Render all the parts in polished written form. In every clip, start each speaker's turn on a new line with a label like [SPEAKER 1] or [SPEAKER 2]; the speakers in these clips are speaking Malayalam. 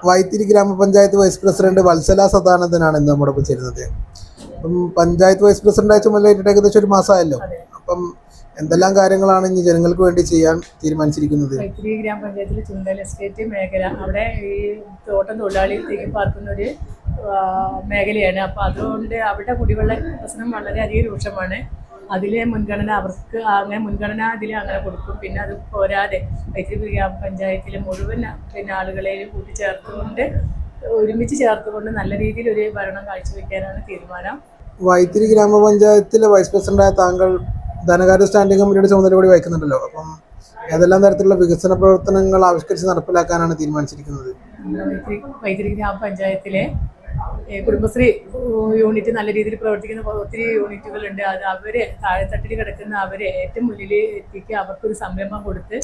[SPEAKER 1] വൈത്തിരി ഗ്രാമപഞ്ചായത്ത് വൈസ് പ്രസിഡന്റ് വത്സല സദാനന്ദനാണ് ഇന്ന് നമ്മുടെ ഒപ്പം ചേരുന്നത്. അപ്പം പഞ്ചായത്ത് വൈസ് പ്രസിഡന്റ് ആയ ചുമതലയേറ്റിട്ട് ഏകദേശം ഒരു മാസമായല്ലോ. അപ്പം എന്തെല്ലാം കാര്യങ്ങളാണ് ഇനി ജനങ്ങൾക്ക് വേണ്ടി ചെയ്യാൻ തീരുമാനിച്ചിരിക്കുന്നത്?
[SPEAKER 2] വൈത്തിരി ഗ്രാമപഞ്ചായത്തിൽ ചുണ്ടൽ എസ്റ്റേറ്റ് മേഖല, അവിടെ ഈ തോട്ടം തൊഴിലാളി തിങ്ങി പാർക്കുന്ന ഒരു മേഖലയാണ്. അപ്പോൾ അതുകൊണ്ട് അവിടെ കുടിവെള്ള പ്രശ്നം വളരെയധികം രൂക്ഷമാണ്. അതിലെ മുൻഗണന അവർക്ക് അങ്ങനെ മുൻഗണന അങ്ങനെ കൊടുക്കും. പിന്നെ അത് പോരാതെ വൈത്തിരി ഗ്രാമപഞ്ചായത്തിലെ മുഴുവൻ ആളുകളെയും കൂട്ടിച്ചേർത്തുകൊണ്ട് ഒരുമിച്ച് ചേർത്തുകൊണ്ട് നല്ല രീതിയിൽ ഒരു ഭരണം കാഴ്ചവെക്കാനാണ് തീരുമാനം.
[SPEAKER 1] വൈത്തിരി ഗ്രാമപഞ്ചായത്തിലെ വൈസ് പ്രസിഡന്റായ താങ്കൾ ധനകാര്യ സ്റ്റാൻഡിംഗ് കമ്മിറ്റിയുടെ ചുമതല കൂടി വഹിക്കുന്നുണ്ടല്ലോ. അപ്പം ഏതെല്ലാം തരത്തിലുള്ള വികസന പ്രവർത്തനങ്ങൾ ആവിഷ്കരിച്ച് നടപ്പിലാക്കാനാണ് തീരുമാനിച്ചിരിക്കുന്നത്?
[SPEAKER 2] വൈത്തിരി ഗ്രാമപഞ്ചായത്തിലെ കുടുംബശ്രീ യൂണിറ്റ് നല്ല രീതിയിൽ പ്രവർത്തിക്കുന്ന ഒത്തിരി യൂണിറ്റുകളുണ്ട്. അത് അവരെ താഴെത്തട്ടിൽ കിടക്കുന്ന അവരെ ഏറ്റവും മുന്നിൽ എത്തിക്കുക, അവർക്കൊരു സംരംഭം കൊടുത്ത്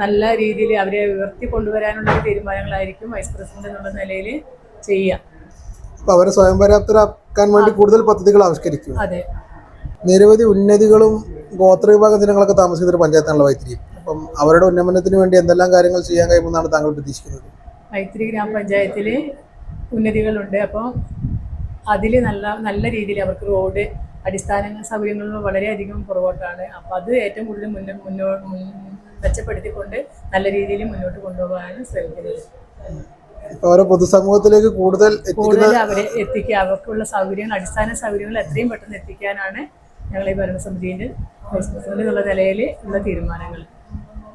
[SPEAKER 2] നല്ല രീതിയിൽ അവരെ ഉയർത്തി കൊണ്ടുവരാനുള്ള തീരുമാനങ്ങളായിരിക്കും വൈസ് പ്രസിഡന്റ് എന്നുള്ള നിലയിൽ ചെയ്യുക.
[SPEAKER 1] അപ്പോൾ അവരെ സ്വയം പര്യാപ്തരാക്കാൻ വേണ്ടി കൂടുതൽ പദ്ധതികൾ ആവിഷ്കരിക്കും.
[SPEAKER 2] അതെ,
[SPEAKER 1] നിരവധി ഉന്നതികളും ഗോത്ര വിഭാഗ ജനങ്ങളൊക്കെ താമസിക്കുന്ന ഒരു പഞ്ചായത്താണല്ലോ വൈത്തിരി. അപ്പം അവരുടെ ഉന്നമനത്തിന് വേണ്ടി എന്തെല്ലാം കാര്യങ്ങൾ ചെയ്യാൻ കഴിയുമെന്നാണ് താങ്കൾ പ്രതീക്ഷിക്കുന്നത്?
[SPEAKER 2] വൈത്തിരി ഗ്രാമപഞ്ചായത്തിൽ ഉന്നതികളുണ്ട്. അപ്പോൾ അതിൽ നല്ല രീതിയിൽ അവർക്ക് റോഡ് അടിസ്ഥാന സൗകര്യങ്ങളിൽ വളരെയധികം പുറകോട്ടാണ്. അപ്പോൾ അത് ഏറ്റവും കൂടുതൽ മെച്ചപ്പെടുത്തിക്കൊണ്ട് നല്ല രീതിയിൽ മുന്നോട്ട് കൊണ്ടുപോകാനാണ് ശ്രമിക്കുന്നത്.
[SPEAKER 1] അവരെ പൊതുസമൂഹത്തിലേക്ക് കൂടുതൽ
[SPEAKER 2] അവരെ എത്തിക്കുക, അവർക്കുള്ള സൗകര്യങ്ങൾ, അടിസ്ഥാന സൗകര്യങ്ങൾ എത്രയും പെട്ടെന്ന് എത്തിക്കാനാണ് ഞങ്ങൾ ഈ ഭരണസമിതിയിൽ വൈസ് പ്രസിഡന്റ് എന്നുള്ള നിലയിൽ ഉള്ള തീരുമാനങ്ങൾ.